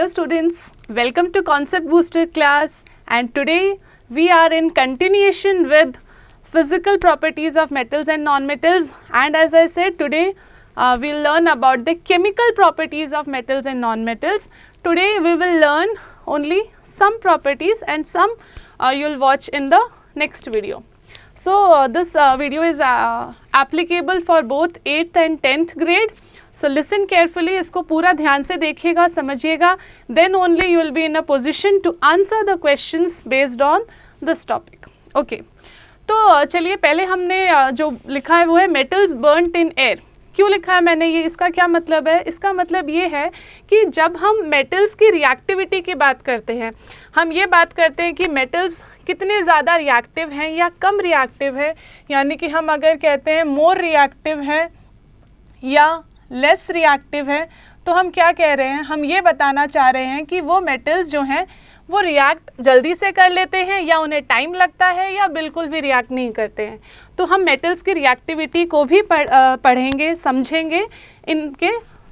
Hello students, welcome to Concept Booster class, and today we are in continuation with physical properties of metals and non-metals, and as I said today we'll learn about the chemical properties of metals and non-metals. Today we will learn only some properties and some you'll watch in the next video. So this video is applicable for both 8th and 10th grade. So listen carefully, इसको पूरा ध्यान से देखिएगा, समझिएगा, then only you will be in a position to answer the questions based on this topic. Okay. तो चलिए पहले हमने जो लिखा है वो है metals burnt in air. क्यों लिखा है मैंने ये, इसका क्या मतलब है? इसका मतलब ये है कि जब हम मेटल्स की रिएक्टिविटी की बात करते हैं, हम ये बात करते हैं कि मेटल्स कितने ज़्यादा रिएक्टिव हैं या कम रिएक्टिव है, यानी कि हम अगर कहते हैं मोर रिएक्टिव है या लेस रिएक्टिव है, तो हम क्या कह रहे हैं? हम ये बताना चाह रहे हैं कि वो मेटल्स जो हैं वो रिएक्ट जल्दी से कर लेते हैं या उन्हें टाइम लगता है या बिल्कुल भी रिएक्ट नहीं करते हैं. तो हम मेटल्स की रिएक्टिविटी को भी पढ़ेंगे, समझेंगे इनके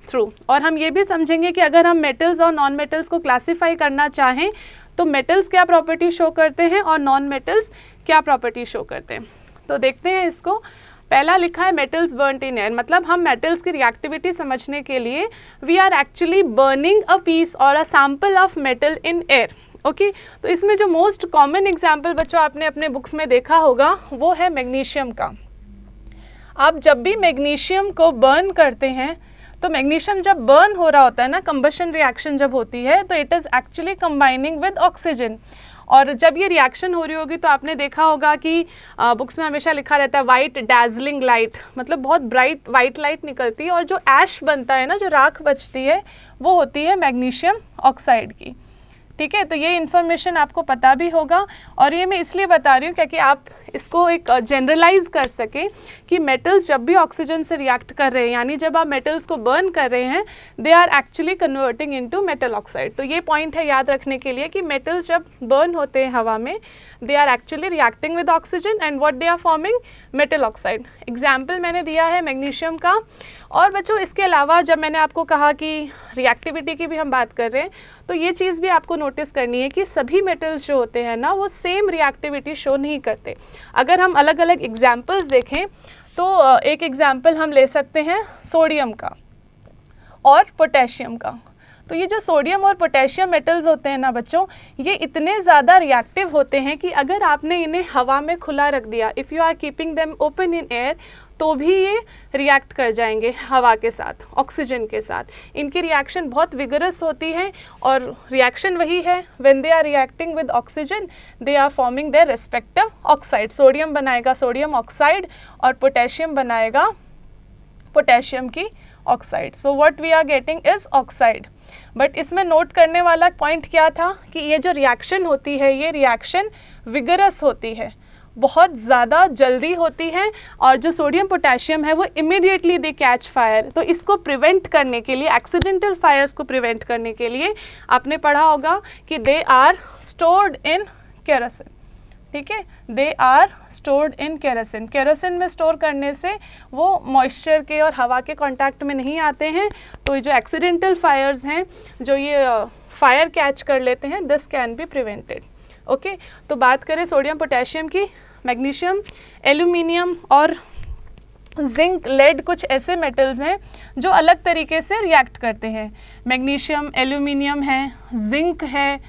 थ्रू, और हम ये भी समझेंगे कि अगर हम मेटल्स और नॉन मेटल्स को क्लासीफाई करना चाहें तो मेटल्स क्या प्रॉपर्टी शो करते हैं और नॉन मेटल्स क्या प्रॉपर्टी शो करते हैं. तो देखते हैं इसको. पहला लिखा है मेटल्स बर्नड इन एयर, मतलब हम मेटल्स की रिएक्टिविटी समझने के लिए we are actually burning a piece और a sample of metal in air. Okay, तो इसमें जो मोस्ट कॉमन एग्जाम्पल बच्चों आपने अपने बुक्स में देखा होगा वो है मैग्नीशियम का. आप जब भी मैग्नीशियम को बर्न करते हैं तो मैग्नीशियम जब बर्न हो रहा होता है ना, कंबशन रिएक्शन जब होती है, तो it is actually combining with oxygen. और जब ये रिएक्शन हो रही होगी तो आपने देखा होगा कि बुक्स में हमेशा लिखा रहता है वाइट डैजलिंग लाइट, मतलब बहुत ब्राइट वाइट लाइट निकलती है, और जो ऐश बनता है ना, जो राख बचती है, वो होती है मैग्नीशियम ऑक्साइड की. ठीक है, तो ये इन्फॉर्मेशन आपको पता भी होगा, और ये मैं इसलिए बता रही हूँ क्योंकि आप इसको एक जनरलाइज कर सकें कि मेटल्स जब भी ऑक्सीजन से रिएक्ट कर रहे हैं, यानी जब आप मेटल्स को बर्न कर रहे हैं, they are actually converting into metal oxide. तो ये पॉइंट है याद रखने के लिए कि मेटल्स जब बर्न होते हैं हवा में, they are actually reacting with oxygen and what they are forming metal oxide. Example मैंने दिया है मैग्नीशियम का. और बच्चों इसके अलावा जब मैंने आपको कहा कि रिएक्टिविटी की भी हम बात कर रहे हैं, तो ये चीज़ भी आपको नोटिस करनी है कि सभी मेटल्स जो होते हैं ना, वो सेम रिएक्टिविटी शो नहीं करते. अगर हम अलग अलग एग्जाम्पल्स देखें तो एक एग्जाम्पल हम ले सकते हैं सोडियम का और पोटेशियम का. तो ये जो सोडियम और पोटेशियम मेटल्स होते हैं ना बच्चों, ये इतने ज़्यादा रिएक्टिव होते हैं कि अगर आपने इन्हें हवा में खुला रख दिया, if you are keeping them open in air, तो भी ये रिएक्ट कर जाएंगे हवा के साथ, ऑक्सीजन के साथ. इनकी रिएक्शन बहुत विगरस होती है, और रिएक्शन वही है, when they are reacting with oxygen they are forming their respective oxide. Sodium बनाएगा सोडियम ऑक्साइड और पोटेशियम बनाएगा पोटेशियम की oxide. So what we are getting is oxide. But इसमें नोट करने वाला पॉइंट क्या था कि ये जो रिएक्शन होती है, ये रिएक्शन विगरस होती है, बहुत ज़्यादा जल्दी होती है, और जो सोडियम पोटेशियम है वो इमीडिएटली दे कैच फायर. तो इसको प्रिवेंट करने के लिए, एक्सीडेंटल फायर्स को प्रिवेंट करने के लिए आपने पढ़ा होगा कि they are stored in kerosene. ठीक है, they are stored in kerosene. Kerosene में स्टोर करने से वो मॉइस्चर के और हवा के कांटेक्ट में नहीं आते हैं, तो ये जो एक्सीडेंटल फायर्स हैं, जो ये फायर कैच कर लेते हैं, this can be prevented. Okay, तो बात करें सोडियम पोटेशियम की. मैग्नीशियम, एल्यूमिनियम और जिंक, लेड कुछ ऐसे मेटल्स हैं जो अलग तरीके से रिएक्ट करते हैं. मैग्नीशियम, एल्यूमिनियम है, जिंक है,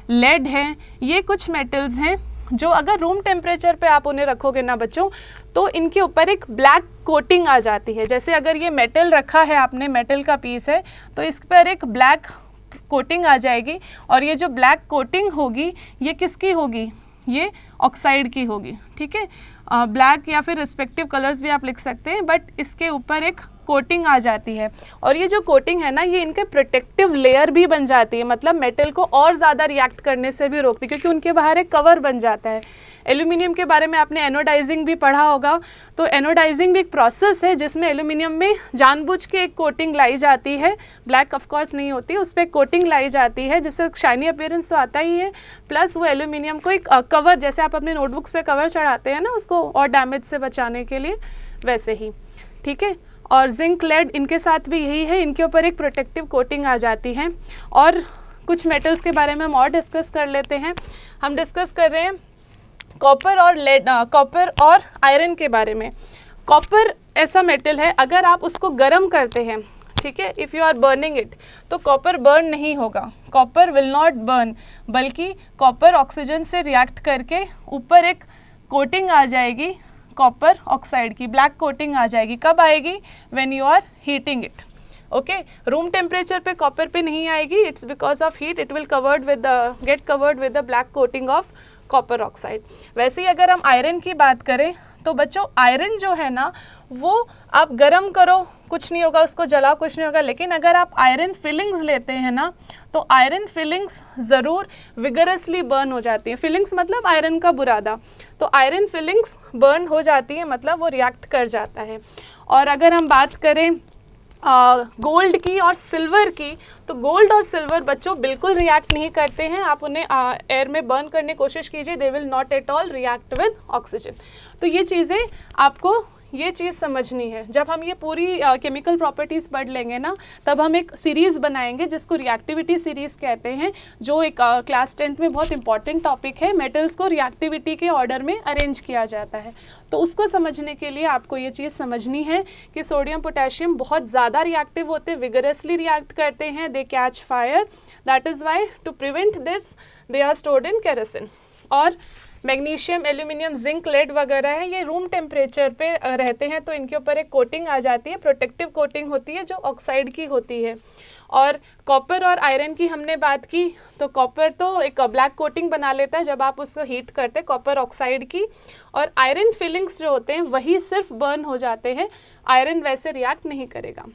लेड है, ये कुछ मेटल्स हैं जो अगर रूम टेम्परेचर पे आप उन्हें रखोगे ना बच्चों, तो इनके ऊपर एक ब्लैक कोटिंग आ जाती है. जैसे अगर ये मेटल रखा है आपने, मेटल का पीस है, तो इस पर एक ब्लैक कोटिंग आ जाएगी, और ये जो ब्लैक कोटिंग होगी ये किसकी होगी? ये ऑक्साइड की होगी. ठीक है, ब्लैक या फिर रिस्पेक्टिव कलर्स भी आप लिख सकते हैं, बट इसके ऊपर एक कोटिंग आ जाती है, और ये जो कोटिंग है ना, ये इनके प्रोटेक्टिव लेयर भी बन जाती है, मतलब मेटल को और ज़्यादा रिएक्ट करने से भी रोकती है, क्योंकि उनके बाहर एक कवर बन जाता है. एल्यूमिनियम के बारे में आपने एनोडाइजिंग भी पढ़ा होगा. तो एनोडाइजिंग भी एक प्रोसेस है जिसमें एल्यूमिनियम में जानबूझ के एक कोटिंग लाई जाती है, ब्लैक ऑफ कोर्स नहीं होती, उस पर कोटिंग लाई जाती है जिससे शाइनी अपीयरेंस तो आता ही है, प्लस वो एल्यूमिनियम को एक कवर, जैसे आप अपने नोटबुक्स पे कवर चढ़ाते हैं ना उसको और डैमेज से बचाने के लिए, वैसे ही. ठीक है, और जिंक, लेड, इनके साथ भी यही है, इनके ऊपर एक प्रोटेक्टिव कोटिंग आ जाती है. और कुछ मेटल्स के बारे में हम और डिस्कस कर लेते हैं। हम डिस्कस कर रहे हैं कॉपर और लेड, कॉपर और आयरन के बारे में। कॉपर ऐसा मेटल है, अगर आप उसको गर्म करते हैं, ठीक है, if you are burning it, तो कॉपर बर्न नहीं होगा, कॉपर विल नॉट बर्न, बल्कि कॉपर ऑक्सीजन से रिएक्ट करके ऊपर एक कोटिंग आ जाएगी कॉपर ऑक्साइड की, ब्लैक कोटिंग आ जाएगी। कब आएगी? When you are heating it. Okay, room temperature पे कॉपर पे नहीं आएगी, it's because of heat, it will get covered with the black coating of copper oxide. वैसे ही अगर हम आयरन की बात करें तो बच्चों आयरन जो है ना, वो आप गर्म करो कुछ नहीं होगा, उसको जलाओ कुछ नहीं होगा, लेकिन अगर आप आयरन फिलिंग्स लेते हैं ना, तो आयरन फिलिंग्स ज़रूर विगरसली बर्न हो जाती है। फिलिंग्स मतलब आयरन का बुरादा, तो आयरन फिलिंग्स बर्न हो जाती है, मतलब वो रिएक्ट कर जाता है। और अगर हम बात करें गोल्ड की और सिल्वर की, तो गोल्ड और सिल्वर बच्चों बिल्कुल रिएक्ट नहीं करते हैं। आप उन्हें एयर में बर्न करने की कोशिश कीजिए, they will not at all react with oxygen. तो ये चीज़ें आपको ये चीज़ समझनी है। जब हम ये पूरी केमिकल प्रॉपर्टीज़ पढ़ लेंगे ना, तब हम एक सीरीज़ बनाएंगे जिसको रिएक्टिविटी सीरीज़ कहते हैं, जो एक क्लास 10th में बहुत इंपॉर्टेंट टॉपिक है। मेटल्स को रिएक्टिविटी के ऑर्डर में अरेंज किया जाता है, तो उसको समझने के लिए आपको ये चीज़ समझनी है कि सोडियम पोटेशियम बहुत ज़्यादा रिएक्टिव होते हैं, विगरसली रिएक्ट करते हैं, they catch fire, that is why to prevent this they are stored in kerosene. और मैग्नीशियम, एल्यूमिनियम, जिंक, लेड वगैरह है, ये रूम टेम्परेचर पे रहते हैं, तो इनके ऊपर एक कोटिंग आ जाती है, प्रोटेक्टिव कोटिंग होती है जो ऑक्साइड की होती है। और कॉपर और आयरन की हमने बात की, तो कॉपर तो एक ब्लैक कोटिंग बना लेता है जब आप उसको हीट करते हैं कॉपर ऑक्साइड की, और आयरन फिलिंग्स जो होते हैं वही सिर्फ बर्न हो जाते हैं, आयरन वैसे रिएक्ट नहीं करेगा।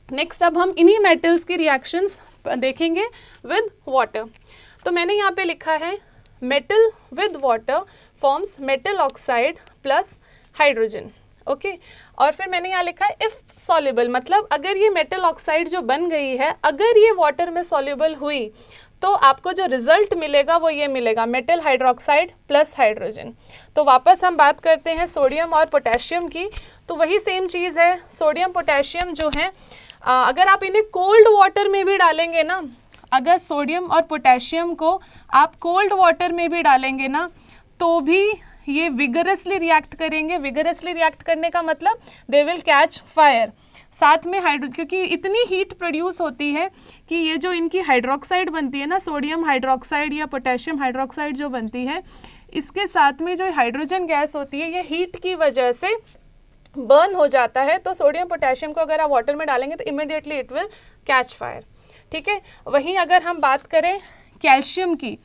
नेक्स्ट अब हम इन्हीं मेटल्स की रिएक्शंस देखेंगे विद वाटर। तो मैंने यहाँ पे लिखा है metal with water forms metal oxide plus hydrogen. Okay, और फिर मैंने यहाँ लिखा है इफ़ सॉल्युबल, मतलब अगर ये मेटल ऑक्साइड जो बन गई है, अगर ये वाटर में सॉल्युबल हुई, तो आपको जो रिजल्ट मिलेगा वो ये मिलेगा, मेटल हाइड्रोक्साइड प्लस हाइड्रोजन। तो वापस हम बात करते हैं सोडियम और पोटेशियम की, तो वही सेम चीज़ है। सोडियम पोटेशियम जो है, अगर आप इन्हें कोल्ड वाटर में भी डालेंगे ना, अगर सोडियम और पोटेशियम को आप कोल्ड वाटर में भी डालेंगे ना, तो भी ये विगरसली रिएक्ट करेंगे। विगरसली रिएक्ट करने का मतलब दे विल कैच फायर। साथ में क्योंकि इतनी हीट प्रोड्यूस होती है कि ये जो इनकी हाइड्रोक्साइड बनती है ना, सोडियम हाइड्रोक्साइड या पोटेशियम हाइड्रोक्साइड जो बनती है, इसके साथ में जो हाइड्रोजन गैस होती है, ये हीट की वजह से बर्न हो जाता है। तो सोडियम पोटेशियम को अगर आप वाटर में डालेंगे तो immediately it will catch fire. ठीक है, वहीं अगर हम बात करें कैल्शियम की,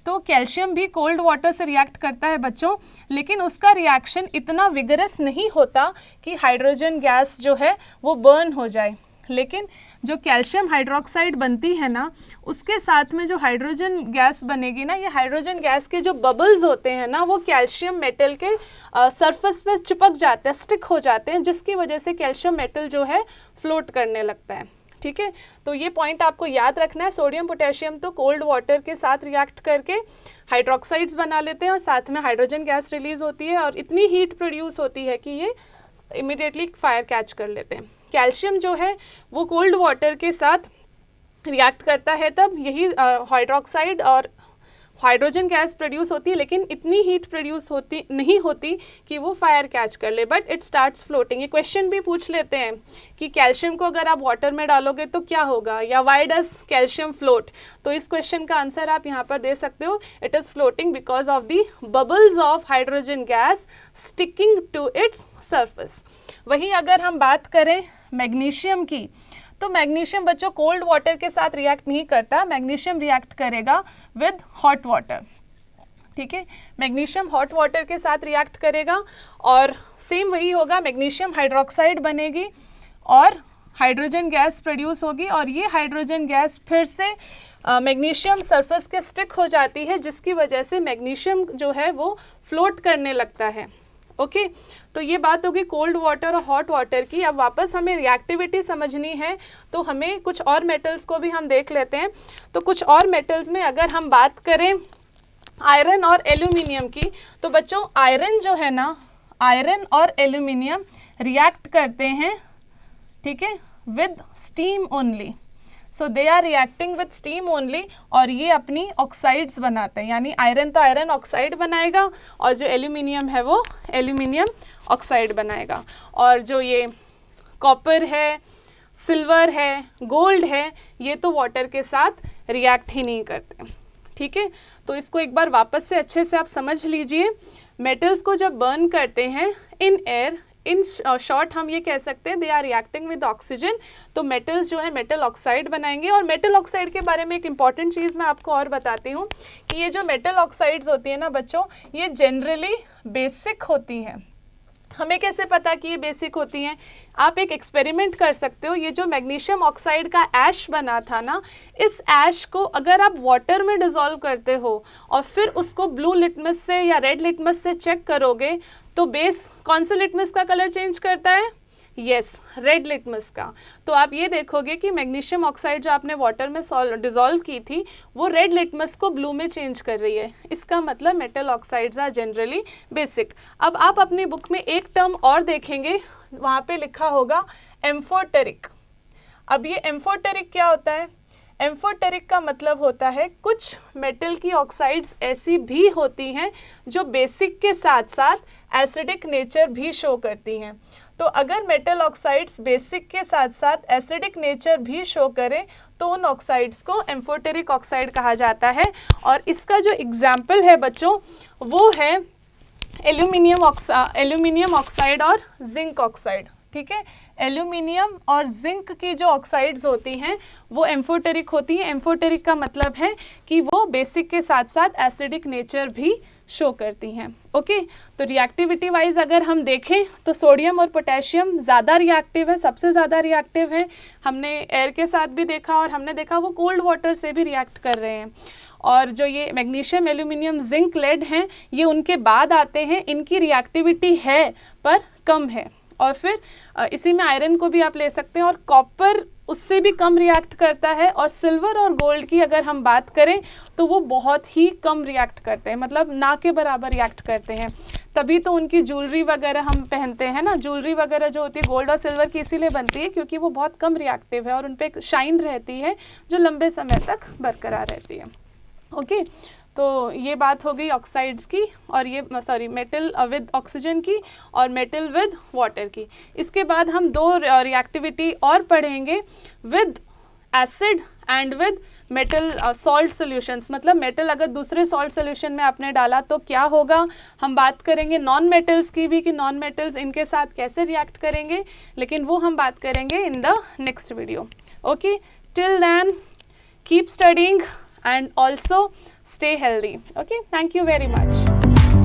तो कैल्शियम भी कोल्ड वाटर से रिएक्ट करता है बच्चों, लेकिन उसका रिएक्शन इतना विगरस नहीं होता कि हाइड्रोजन गैस जो है वो बर्न हो जाए। लेकिन जो कैल्शियम हाइड्रोक्साइड बनती है ना, उसके साथ में जो हाइड्रोजन गैस बनेगी ना, ये हाइड्रोजन गैस के जो बबल्स होते हैं ना, वो कैल्शियम मेटल के सरफेस पे चिपक जाते हैं, स्टिक हो जाते हैं, जिसकी वजह से कैल्शियम मेटल जो है फ्लोट करने लगता है। ठीक है, तो ये पॉइंट आपको याद रखना है। सोडियम पोटेशियम तो कोल्ड वाटर के साथ रिएक्ट करके हाइड्रोक्साइड्स बना लेते हैं और साथ में हाइड्रोजन गैस रिलीज़ होती है और इतनी हीट प्रोड्यूस होती है कि ये इमिडिएटली फायर कैच कर लेते हैं। कैल्शियम जो है वो कोल्ड वाटर के साथ रिएक्ट करता है, तब यही हाइड्रोक्साइड और हाइड्रोजन गैस प्रोड्यूस होती है, लेकिन इतनी हीट प्रोड्यूस नहीं होती कि वो फायर कैच कर ले, बट इट स्टार्ट्स फ्लोटिंग। ये क्वेश्चन भी पूछ लेते हैं कि कैल्शियम को अगर आप वाटर में डालोगे तो क्या होगा, या व्हाई डज कैल्शियम फ्लोट। तो इस क्वेश्चन का आंसर आप यहाँ पर दे सकते हो, it is floating because of the bubbles of hydrogen gas sticking to its surface. वहीं अगर हम बात करें मैग्नीशियम की, तो मैग्नीशियम बच्चों कोल्ड वाटर के साथ रिएक्ट नहीं करता, मैग्नीशियम रिएक्ट करेगा विद हॉट वाटर। ठीक है, मैग्नीशियम हॉट वाटर के साथ रिएक्ट करेगा और सेम वही होगा, मैग्नीशियम हाइड्रोक्साइड बनेगी और हाइड्रोजन गैस प्रोड्यूस होगी, और ये हाइड्रोजन गैस फिर से मैग्नीशियम सरफेस के स्टिक हो जाती है, जिसकी वजह से मैग्नीशियम जो है वो फ्लोट करने लगता है। ओके, तो ये बात होगी कोल्ड वाटर और हॉट वाटर की। अब वापस हमें रिएक्टिविटी समझनी है, तो हमें कुछ और मेटल्स को भी हम देख लेते हैं। तो कुछ और मेटल्स में अगर हम बात करें आयरन और एल्यूमिनियम की, तो बच्चों आयरन जो है ना, आयरन और एल्यूमिनियम रिएक्ट करते हैं, ठीक है, with steam only. So they are reacting with steam only, और ये अपनी ऑक्साइड्स बनाते हैं, यानी आयरन तो आयरन ऑक्साइड बनाएगा और जो एल्यूमिनियम है वो एल्यूमिनियम ऑक्साइड बनाएगा। और जो ये कॉपर है, सिल्वर है, गोल्ड है, ये तो वाटर के साथ रिएक्ट ही नहीं करते। ठीक है, तो इसको एक बार वापस से अच्छे से आप समझ लीजिए। मेटल्स को जब बर्न करते हैं इन एयर, इन शॉर्ट हम ये कह सकते हैं they are reacting with oxygen, तो मेटल्स जो है मेटल ऑक्साइड बनाएंगे। और मेटल ऑक्साइड के बारे में एक इम्पॉर्टेंट चीज़ मैं आपको और बताती हूँ कि ये जो मेटल ऑक्साइड्स होती है ना बच्चों, ये जनरली बेसिक होती हैं। हमें कैसे पता कि ये बेसिक होती हैं? आप एक एक्सपेरिमेंट कर सकते हो। ये जो मैग्नीशियम ऑक्साइड का ऐश बना था ना, इस ऐश को अगर आप वाटर में डिज़ोल्व करते हो और फिर उसको ब्लू लिटमस से या रेड लिटमस से चेक करोगे, तो बेस कौन से लिटमस का कलर चेंज करता है? यस, रेड लिटमस का। तो आप ये देखोगे कि मैग्नीशियम ऑक्साइड जो आपने वाटर में डिज़ोल्व की थी, वो रेड लिटमस को ब्लू में चेंज कर रही है। इसका मतलब metal oxides are generally basic. अब आप अपनी बुक में एक टर्म और देखेंगे, वहाँ पे लिखा होगा एम्फोटेरिक। अब ये एम्फोटेरिक क्या होता है? एम्फोटेरिक का मतलब होता है कुछ मेटल की ऑक्साइड्स ऐसी भी होती हैं जो बेसिक के साथ साथ एसिडिक नेचर भी शो करती हैं। तो अगर मेटल ऑक्साइड्स बेसिक के साथ साथ एसिडिक नेचर भी शो करें तो उन ऑक्साइड्स को एम्फोटेरिक ऑक्साइड कहा जाता है। और इसका जो एग्जाम्पल है बच्चों वो है एल्यूमिनियम ऑक्साइड और जिंक ऑक्साइड। ठीक है, एल्यूमिनियम और जिंक की जो ऑक्साइड्स होती हैं वो एम्फोटेरिक होती हैं। एम्फोटेरिक का मतलब है कि वो बेसिक के साथ साथ एसिडिक नेचर भी शो करती हैं। ओके, तो रिएक्टिविटी वाइज अगर हम देखें तो सोडियम और पोटेशियम ज़्यादा रिएक्टिव है, सबसे ज़्यादा रिएक्टिव है। हमने एयर के साथ भी देखा और हमने देखा वो कोल्ड वाटर से भी रिएक्ट कर रहे हैं। और जो ये मैग्नीशियम, एल्यूमिनियम, जिंक, लेड हैं, ये उनके बाद आते हैं। इनकी रिएक्टिविटी है पर कम है। और फिर इसी में आयरन को भी आप ले सकते हैं, और कॉपर उससे भी कम रिएक्ट करता है। और सिल्वर और गोल्ड की अगर हम बात करें तो वो बहुत ही कम रिएक्ट करते हैं, मतलब ना के बराबर रिएक्ट करते हैं। तभी तो उनकी ज्वेलरी वगैरह हम पहनते हैं ना, ज्वेलरी वगैरह जो होती है गोल्ड और सिल्वर की इसीलिए बनती है क्योंकि वो बहुत कम रिएक्टिव है और उन पर एक शाइन रहती है जो लंबे समय तक बरकरार रहती है। ओके, तो ये बात हो गई ऑक्साइड्स की, और ये मेटल विद ऑक्सीजन की और मेटल विद वाटर की। इसके बाद हम दो रिएक्टिविटी और पढ़ेंगे with acid and with metal salt solutions. मतलब मेटल अगर दूसरे सॉल्ट सॉल्यूशन में आपने डाला तो क्या होगा। हम बात करेंगे नॉन मेटल्स की भी कि नॉन मेटल्स इनके साथ कैसे रिएक्ट करेंगे, लेकिन वो हम बात करेंगे in the next video. Okay, till then keep studying and also stay healthy. Okay, thank you very much.